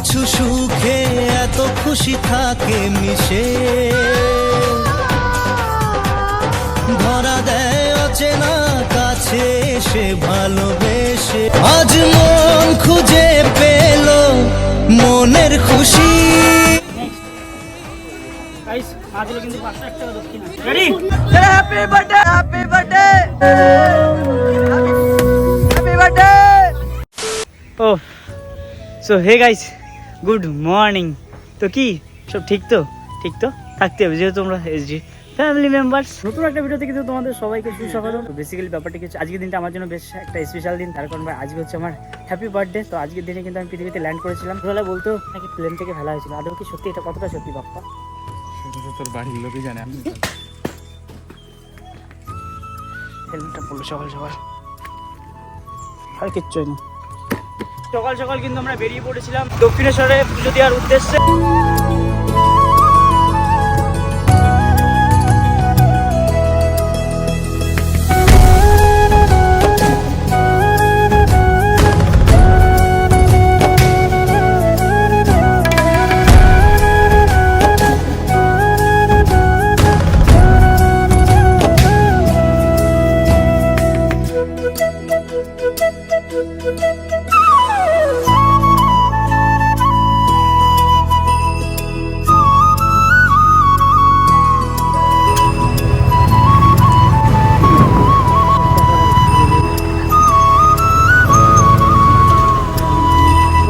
কিছু সুখে এত খুশি থাকে মিশে, ধরা দেয় অচেনা কাছে এসে ভালোবেসে। আজ মন খুঁজে পেল মনের খুশি। Oh so hey guys, good morning. তো কি সব ঠিক তো? ঠিক তো থাকতে হবে, যেহেতু তোমরা এসজি ফ্যামিলি মেম্বার্স। নতুন একটা ভিডিওতে কিন্তু তোমাদের সবাইকে সুস্বাগতম। তো বেসিক্যালি ব্যাপারটা কিছু, আজকের দিনটা আমার জন্য বেশ একটা স্পেশাল দিন, তার কারণ ভাই আজকে হচ্ছে আমার হ্যাপি বার্থডে। তো আজকের দিনে কিন্তু আমি পৃথিবীতে ল্যান্ড করেছিলাম। ছোটবেলায় বলতো নাকি প্লেন থেকে ফেলা হয়েছিল, আদৌ কি সত্যি? এটা কতটা সত্যি বাপ্পা? সেটা তো তোর বাড়ির লোকই জানে। আমি হেলমেটটা পড়লো সকাল সকাল, আর কিচ্ছুই না। সকাল সকাল কিন্তু আমরা বেরিয়ে পড়েছিলাম দক্ষিণেশ্বরে পুজো দেওয়ার উদ্দেশ্যে।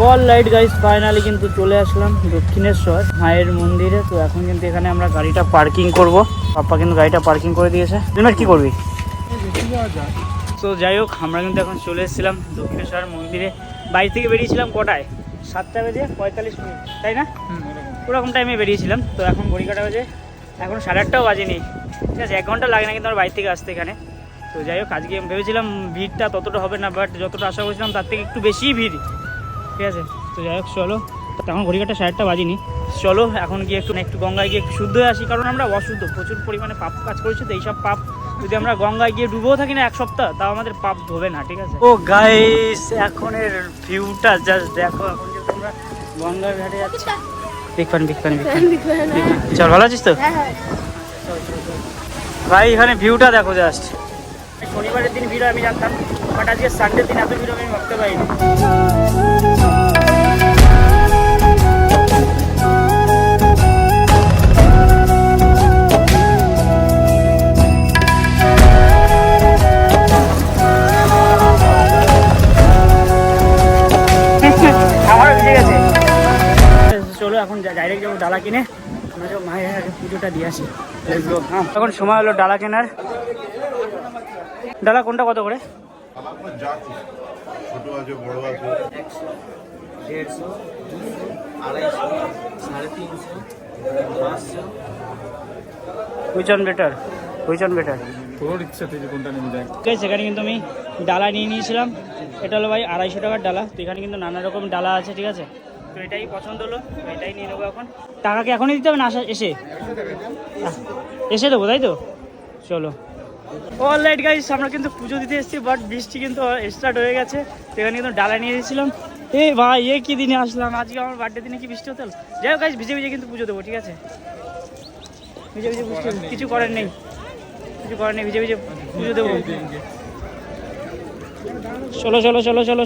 অল লাইট গাইস, ফাইনালি কিন্তু চলে আসলাম দক্ষিণেশ্বর মায়ের মন্দিরে। তো এখন কিন্তু এখানে আমরা গাড়িটা পার্কিং করব। পাপ্পা কিন্তু গাড়িটা পার্কিং করে দিয়েছে। হেলমেট কি করবি? তো যাই হোক, আমরা কিন্তু এখন চলে এসেছিলাম দক্ষিণেশ্বর মন্দিরে। বাড়ি থেকে বেরিয়েছিলাম কটায়? 7:45, তাই না? ওরকম টাইমে বেরিয়েছিলাম। তো এখন ঘড়ি কাটা বাজে, এখন 8:30টাও বাজেনি। ঠিক আছে, 1 ঘন্টা লাগে না কিন্তু আমার বাড়ি থেকে আসতে এখানে। তো যাই হোক, আজকে আমি ভেবেছিলাম ভিড়টা ততটা হবে না, বাট যতটা আশা করছিলাম তার থেকে একটু বেশিই ভিড়। ঠিক আছে, তো যাই হোক চলো, এখন ঘড়িঘাটা 8:30টা বাজিনি। চলো এখন গিয়ে একটু গঙ্গায় গিয়ে একটু শুদ্ধ হয়ে আসি, কারণ আমরা অশুদ্ধ, প্রচুর পরিমাণে পাপ কাজ করেছি। তো এইসব পাপ যদি আমরা গঙ্গায় গিয়ে ডুবেও থাকি না 1 সপ্তাহ, তাও আমাদের পাপ ধোবে না। ঠিক আছে। ও গাইস, এখনের ভিউটা জাস্ট দেখো। এখন যেহেতু আমরা গঙ্গার ঘাটে যাচ্ছি। Big fun. চল, ভালো আছিস তো? ভাই এখানে ভিউটা দেখো জাস্ট। শনিবারের দিন ভিড় আমি জানতাম, বাট আজকে সানডের দিন এত ভিড় আমি ভাবতে পারিনি। আমারও ঠিক আছে। চলো এখন ডাইরেক্ট যাবো ডালা কিনে, আমরা যাবো মায়ের আগে পুজোটা দিয়ে আসি। হ্যাঁ, এখন সময় হলো ডালা কেনার। ডালা কোনটা কত করে? ছোট আছে, বড় আছে। 150, 200, 250, 350, 500। Which on better? তোর ইচ্ছা থেকে কোনটা নেমে যায়। ঠিক আছে, সেখানে কিন্তু আমি ডালা নিয়ে নিয়েছিলাম। এটা হলো ভাই 250 টাকার ডালা। তো এখানে কিন্তু নানা রকম ডালা আছে। ঠিক আছে, তো এটাই পছন্দ হলো, তো এটাই নিয়ে নেবো। এখন টাকাকে এখনই দিতে হবে না? এসে দেবো, তাই তো? চলো। অল রাইট গাইস, আমরা কিন্তু পুজো দিতে এসেছি, বাট বৃষ্টি কিন্তু স্টার্ট হয়ে গেছে। তো এখানে কিন্তু ডালা নিয়ে এসেছিলাম। এই ভাই, কি দিনে আসলাম আজকে? আমার বার্থডে দিনে কি বৃষ্টি হতে হলো? যাই হোক গাইস, ভিজে কিন্তু পুজো দেবো। ঠিক আছে, ভিজে বৃষ্টি, কিছু করার নেই, ভিজে পুজো দেবো।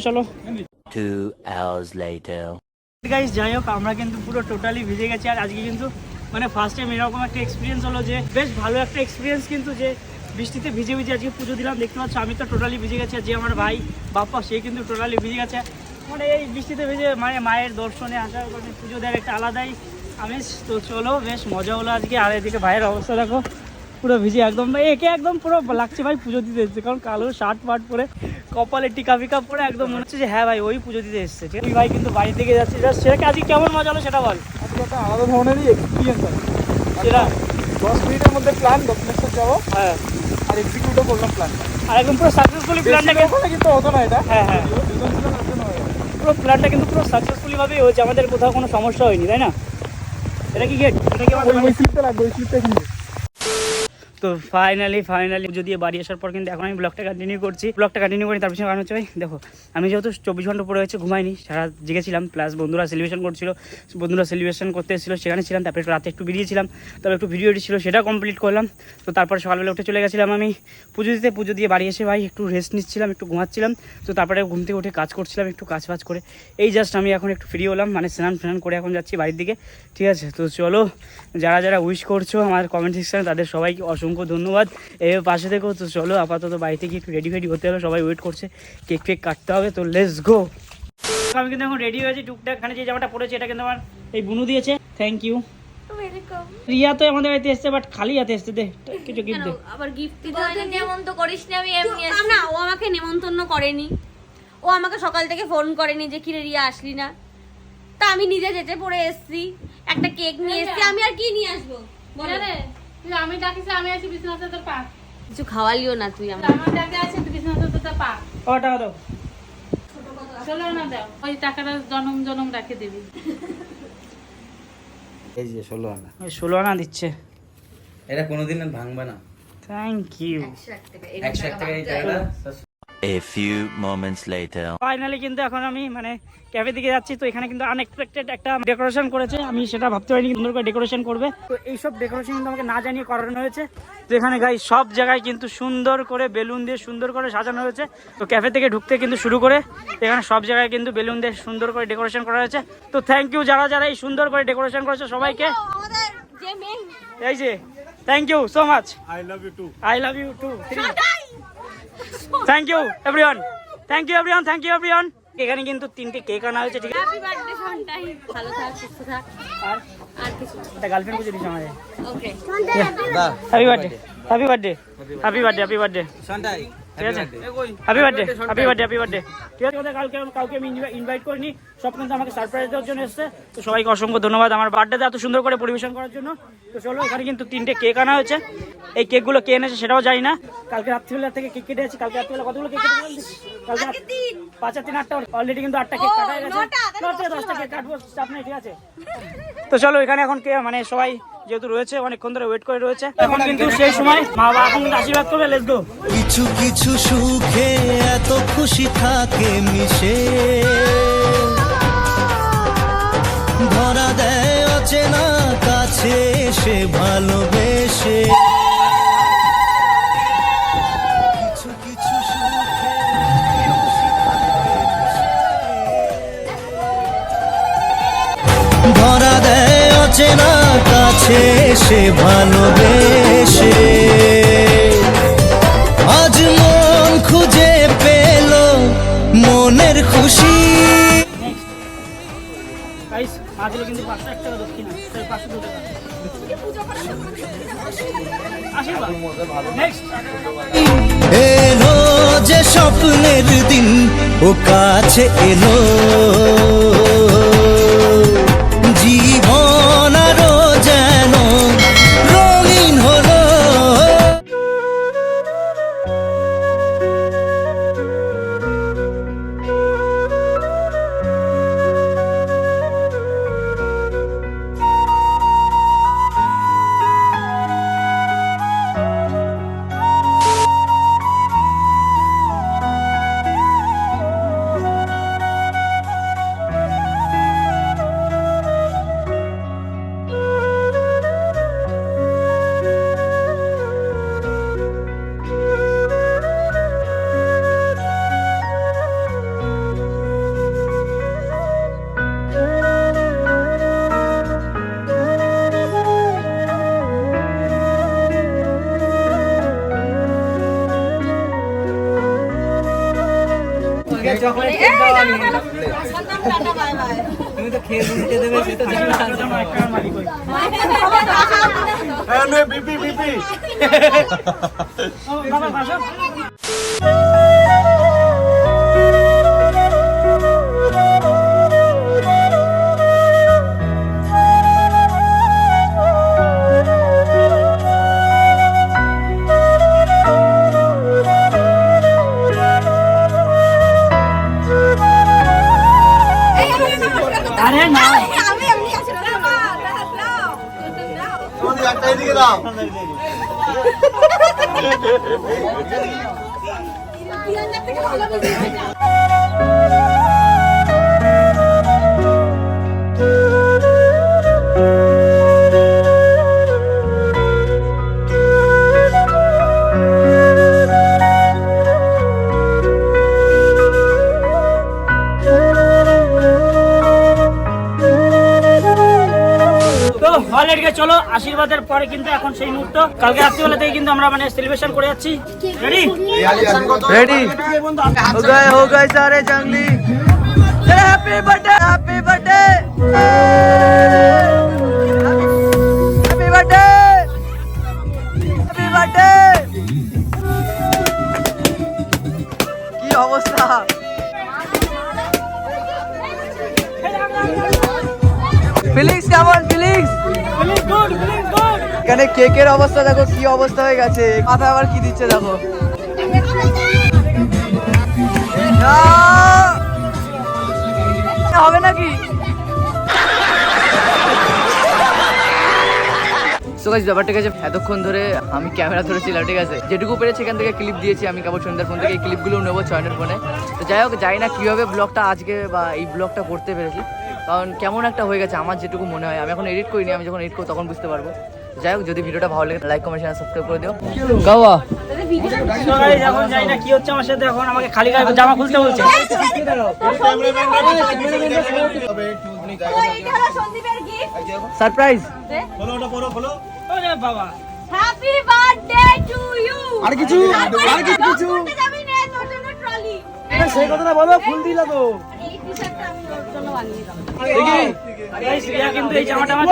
চলো। 2 hours later. গাইস, যাই হোক, আমরা কিন্তু পুরো টোটালি ভিজে গেছি। আর আজকে কিন্তু মানে ফার্স্ট টাইম এরকম একটা এক্সপিরিয়েন্স হলো, যে বেশ ভালো একটা এক্সপিরিয়েন্স কিন্তু, যে বৃষ্টিতে ভিজে আজকে পুজো দিলাম। দেখতে পাচ্ছ আমি তো টোটালি ভিজে গেছি, আর যে আমার ভাই বাপ্পা সে কিন্তু টোটালি ভিজে গেছে। মানে এই বৃষ্টিতে ভিজে মানে মায়ের দর্শনে আসার মানে পুজো দেওয়ার একটা আলাদাই আমেজ। তো চলো, বেশ মজা হলো আজকে। আর এদিকে ভাইয়ের অবস্থা দেখো, পুরো ভিজে একদম। একে একদম পুরো লাগছে ভাই পুজো দিতে এসছে, কারণ কালো শার্ট পাট পরে, কপালে টিকা ফিকা পরে একদম মনে হচ্ছে যে হ্যাঁ ভাই ওই পুজো দিতে এসছে। ঠিক আছে ভাই, কিন্তু বাড়ি থেকে যাচ্ছে। সেটাকে আজকে কেমন মজা হলো সেটা বল। একটা আলাদা ধরনেরই এক্সপিরিয়েন্স আছে। সেটা 10 মিনিটের মধ্যে প্ল্যান, দক্ষিণেশ্বর যাবো। হ্যাঁ, আর এক্সিকিউটও করলাম প্ল্যান। আর একদম পুরো সাকসেসফুলি প্ল্যানটাকে, কিন্তু হতো না এটা। হ্যাঁ পুরো প্ল্যানটা কিন্তু পুরো সাকসেসফুলি ভাবেই হয়েছে। আমাদের কোথাও কোনো সমস্যা হয়নি, তাই না? এটা কি গেট? এটা কি ওই স্লিপটা লাগবে, ওই স্লিপটা কিনবে। তো ফাইনালি যদি বাড়ি আসার পর কিন্তু এখন আমি ব্লগটা কন্টিনিউ করছি। তার পিছনে কারণ হচ্ছে ভাই দেখো, আমি যেহেতু 24 ঘন্টা পরে হয়েছে ঘুমাইনি, সারা জেগেছিলাম, প্লাস বন্ধুরা সেলিব্রেশন করতে এসেছিলো, সেখানে ছিলাম। তারপরে রাতে একটু বেরিয়েছিলাম, তারপর একটু ভিডিও ছিল, সেটা কমপ্লিট করলাম। তো তারপরে সকালবেলা উঠে চলে গেছিলাম আমি পুজো দিয়ে বাড়ি এসে ভাই একটু রেস্ট নিচ্ছিলাম, একটু ঘুমাচ্ছিলাম। তো তারপরে ঘুম থেকে উঠে কাজ করছিলাম, একটু কাজ করে এই জাস্ট আমি এখন একটু ফ্রি হলাম, মানে স্নান করে এখন যাচ্ছি বাড়ির দিকে। ঠিক আছে, তো চলো, যারা উইশ করছো আমার কমেন্ট সেকশনে তাদের সবাইকে অসংখ্য ধন্যবাদ, এভাবে পাশে থেকেও। তো চলো আপাতত বাড়িতে গিয়ে একটু রেডি হতে হবে, সবাই ওয়েট করছে, কেক কাটতে হবে। তো লেটস গো। আমি কিন্তু এখন রেডি হয়েছি টুকটাক। এখানে যে জামাটা পরেছি এটা কিন্তু আমার এই বুনু দিয়েছে, থ্যাংক ইউ। রিয়া তো আমাদের বাড়িতে এসছে, বাট খালি হাতে এসছে, দে কিছু গিফট দে। আবার গিফট দিতে হয় না, নেমন্তন্ন করিস না। আমি এমনি আসছি না, ও আমাকে নেমন্তন্ন করেনি, ও আমাকে সকাল থেকে ফোন করেনি যে কিরে রিয়া আসলি না। তা আমি নিজে যেতে পড়ে এসেছি, একটা কেক নিয়ে এসেছি, আমি আর কি নিয়ে আসবো বলে রে। আমি ডাকিছি, আমি আছি বিশ্বনাথের তো পা, কিছু খাওয়ালিও না তুই আমার। আমার ডাকে আছে বিশ্বনাথের তো পা। ও টাকা দাও, চলো না দাও, ওই টাকাটা জনম রাখে দিবি। এই যে 16 আনা, 16 আনা দিচ্ছে, এটা কোনোদিন আর ভাঙবে না। Thank you. 101 টাকা এই টাকাটা। A few moments later. Finally কিন্তু এখন আমি মানে ক্যাফে দিকে যাচ্ছি। তো এখানে কিন্তু আনএক্সপেক্টেড একটা ডেকোরেশন করেছে, আমি সেটা ভাবতে পারিনি সুন্দর করে ডেকোরেশন করবে। তো এইসব ডেকোরেশন কিন্তু আমাকে না জানিয়ে করানো হয়েছে। তো এখানে গাই সব জায়গায় কিন্তু সুন্দর করে বেলুন দিয়ে সুন্দর করে সাজানো হয়েছে। তো ক্যাফে থেকে ঢুকতে কিন্তু শুরু করে এখানে সব জায়গায় কিন্তু বেলুন দিয়ে সুন্দর করে ডেকোরেশন করা হয়েছে। তো থ্যাংক ইউ যারা এই সুন্দর করে ডেকোরেশন করেছে সবাইকে। আমাদের যে মেন, এই যে thank you so much, I love you too thank you everyone. এখানে কিন্তু 3টে কেক আনা হয়েছে, ঠিক আছে। হ্যাপি বার্থডে সন্তাই, ভালো থাক, সুস্থ থাক, আর আর কিছু একটা গার্লফ্রেন্ড বুঝে দিস আমাদের। ওকে হ্যাপি বার্থডে সন্তাই, ঠিক আছে, হ্যাপি বার্থডে ঠিক আছে। কাউকে আমি ইনভাইট করিনি, সব কিন্তু আমাকে সারপ্রাইজ দেওয়ার জন্য এসছে। তো সবাইকে অসংখ্য ধন্যবাদ আমার বার্থডেতে এত সুন্দর করে পরিবেশন করার জন্য। তো চলো, এখানে কিন্তু 3টে কেক আনা হয়েছে। এই কেকগুলো কে এনেছে সেটাও জানি না। কালকে রাত্রিবেলা থেকে কেক কেটেছি। কালকে রাত্রিবেলা কতগুলো কেক কেটেছি? কালকে 5 আর 3 8টা, অলরেডি কিন্তু 8টা কেক কাটা হয়ে গেছে। 10টা কেক কাটবো, চাপ নেই, ঠিক আছে। তো চলো, এখানে এখন কে মানে সবাই যেহেতু রয়েছে, অনেকক্ষণ ধরে ওয়েট করে রয়েছে, এখন কিন্তু সেই সময় মা বাবা এখন আশীর্বাদ করবে। Let's go. কিছু সুখে এত খুশি থাকে মিশে, ধরা দেয় অচেনা কাছে সে ভালোবেসে। কিছু সুখে খুশি থাকে মিশে, ধরা দেয় অচেনা কাছে সে ভালোবেসে। আজ মন খুঁজে পেল মনের খুশি। গাইস, আজকে কিন্তু 501 টাকা দক্ষিণা, 502 টাকা আশীর্বাদ। নেক্সট এলো যে স্বপ্নের দিন ও কাছে এলো, জীবন আরো যেন রঙিন হলো। চকলেট কেক দাও, তুমি তো খেয়ে দিতে দেবে, সেটা জানি না। একটা মালিক হই বাবা বাসা। আরে না, আমি এমনি আছি না, একটাই দিকে দাও। তো অলরেডি চলো আশীর্বাদের পরে কিন্তু এখন সেই মুহূর্ত কালকে রাত্রিবেলা থেকে কিন্তু আমরা মানে সেলিব্রেশন করে যাচ্ছি রেডি रेडी हो गए सारे जंगली happy birthday happy birthday happy birthday happy birthday की अवस्था ফিলিংস কেমন ফিলিংস এখানে কেকের অবস্থা দেখো কি অবস্থা হয়ে গেছে মাথায় আবার কি দিচ্ছে দেখো হবে নাকি সো গাইস ব্যাপারটা গেছে এতক্ষণ ধরে আমি ক্যামেরা ধরেছিলাম ঠিক আছে যেটুকু পেরেছি এখান থেকে ক্লিপ দিয়েছি আমি কেবল সন্ধ্যার ফোন থেকে এই ক্লিপগুলো নেবো চয়নের ফোনে তো যাই হোক জানি না কীভাবে ব্লগটা আজকে বা এই ব্লগটা করতে পেরেছি কারণ কেমন একটা হয়ে গেছে আমার যেটুকু মনে হয় আমি এখন এডিট করিনি আমি যখন এডিট করবো তখন বুঝতে পারবো যাই হোক যদি ভিডিওটা ভালো লাগে লাইক কমেন্ট শেয়ার সাবস্ক্রাইব করে দিও কাওয়া তো গাইস এখন জানি না কি হচ্ছে আমার সাথে এখন আমাকে খালি গায়ে জামা খুলতে বলছে সারপ্রাইজ ওরে বাবা হ্যাপি বার্থডে টু ইউ আর কিছু যাবি না তোর জন্য ট্রলি সেই কথাটা বলো ফুল দিলা তো এই টি-শার্টটা আমি ওর জন্য বানিয়ে দিলাম গাইস রিয়া কিন্তু এই জামাটা আমার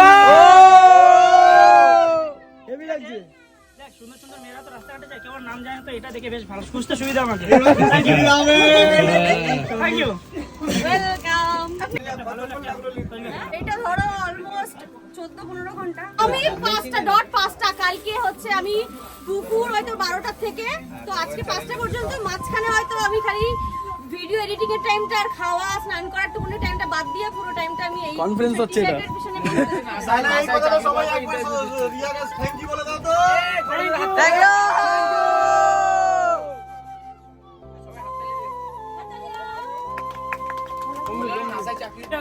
হেভি লাগছে দেখ সুন্দর সুন্দর মেয়েরা তো রাস্তাঘাটে যায় কেউ নাম জানে তো এটা দেখে বেশ ভালো বুঝতে সুবিধা আমাকে থ্যাংক ইউ ওয়েলকাম এটা ধরো অলমোস্ট 14-15 ঘন্টা আমি 5টা কালকে হচ্ছে আমি দুপুর হয়তো 12টা থেকে তো আজকে 5টা পর্যন্ত মাঝখানে হয়তো আমি খালি ভিডিও এডিটিং এর টাইমটা আর খাওয়া স্নান করার টুকুনি টাইমটা বাদ দিয়ে পুরো টাইমটা আমি এই কনফারেন্স হচ্ছে এটা থ্যাংক ইউ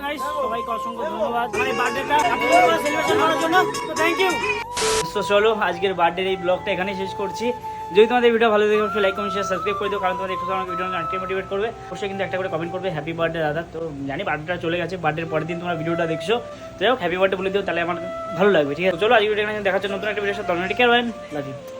গাইস সবাইকে অসংখ্য ধন্যবাদ মানে বার্থডেটা সেলিব্রেশন করার জন্য তো থ্যাংক ইউ তো চলো আজকের বার্থডের এই ব্লগটা এখানেই শেষ করছি যদি তোমাদের ভিডিও ভালো লাগে অবশ্যই লাইক কমেন্ট শেয়ার সাবস্ক্রাইব করে দিও কারণ তোমাদের একটু আমাকে ভিডিও আনতে মোটিভেট করবে অবশ্যই কিন্তু একটা করে কমেন্ট করবে হ্যাপি বার্থডে দাদা তো জানি বার্থডেটা চলে গেছে বার্থডের পরের দিন তোমরা ভিডিওটা দেখছো তো যাই হোক হ্যাপি বার্থডে বলে দিও তাহলে আমার ভালো লাগবে ঠিক আছে চলো আজকে ভিডিও এখানে দেখার জন্য নতুন একটা ভিডিওর সাথে অলরেডি কেয়ার লাভ ইউ